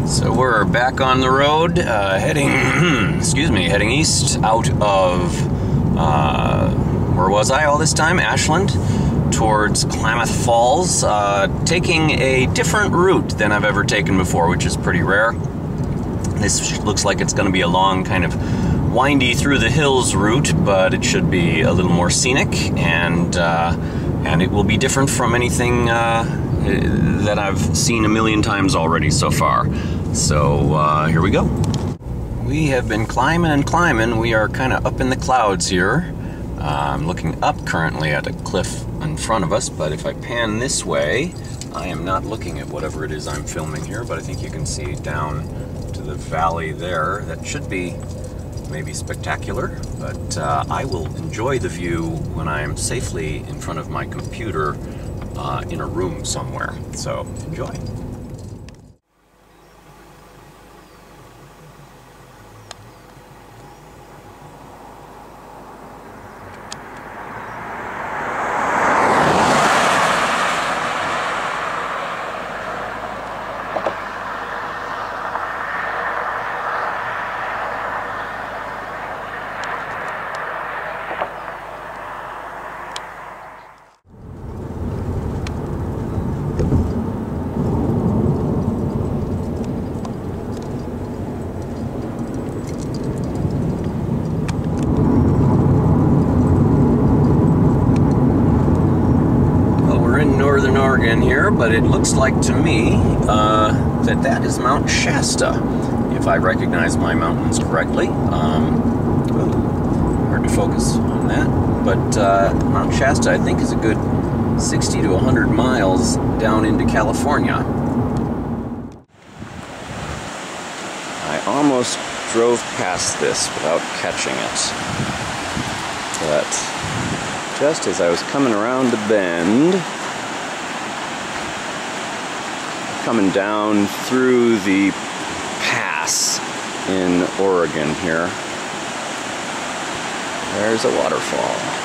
So we're back on the road, heading, heading east out of, where was I all this time? Ashland, towards Klamath Falls, taking a different route than I've ever taken before, which is pretty rare. This looks like it's going to be a long, kind of windy through the hills route, but it should be a little more scenic, and it will be different from anything that I've seen a million times already so far. So here we go. We have been climbing and climbing. We are kind of up in the clouds here. I'm looking up currently at a cliff in front of us, but if I pan this way, I am not looking at whatever it is I'm filming here, but I think you can see down to the valley there. That should be maybe spectacular, but I will enjoy the view when I am safely in front of my computer in a room somewhere. So enjoy. Here, but it looks like to me that is Mount Shasta, if I recognize my mountains correctly. Hard to focus on that, but Mount Shasta, I think, is a good 60 to 100 miles down into California. I almost drove past this without catching it, but just as I was coming around the bend, coming down through the pass in Oregon here, there's a waterfall.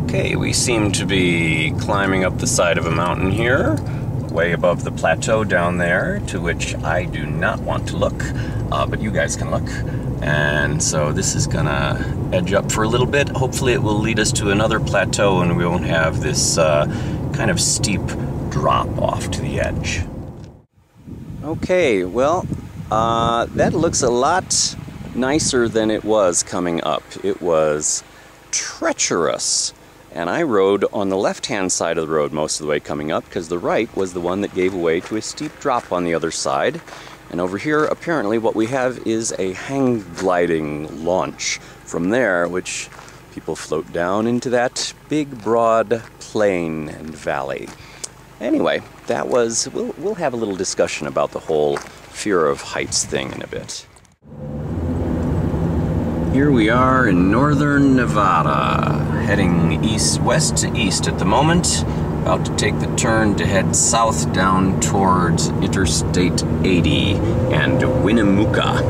Okay, we seem to be climbing up the side of a mountain here, way above the plateau down there, to which I do not want to look, but you guys can look. And so this is gonna edge up for a little bit. Hopefully it will lead us to another plateau and we won't have this kind of steep drop off to the edge. Okay, well, that looks a lot nicer than it was coming up. It was treacherous. And I rode on the left-hand side of the road most of the way coming up, because the right was the one that gave way to a steep drop on the other side. And over here, apparently, what we have is a hang gliding launch from there, which people float down into that big, broad plain and valley. Anyway, that was, we'll have a little discussion about the whole fear of heights thing in a bit. Here we are in northern Nevada, heading west to east at the moment, about to take the turn to head south down towards Interstate 80 and Winnemucca.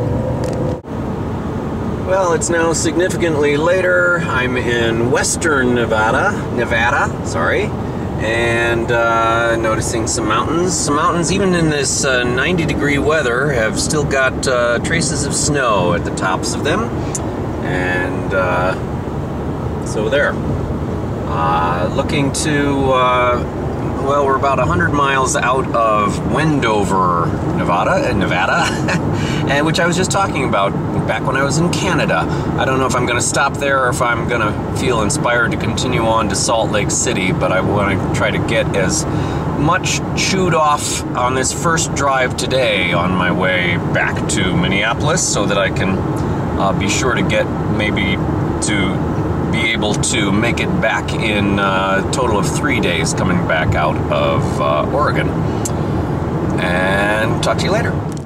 Well, it's now significantly later. I'm in western Nevada, and noticing some mountains. Some mountains, even in this 90-degree weather, have still got traces of snow at the tops of them. And so there. Looking to, well, we're about 100 miles out of Wendover, Nevada, and which I was just talking about back when I was in Canada. I don't know if I'm going to stop there or if I'm going to feel inspired to continue on to Salt Lake City, but I want to try to get as much chewed off on this first drive today on my way back to Minneapolis so that I can be sure to get maybe to be able to make it back in a total of 3 days coming back out of Oregon. And talk to you later.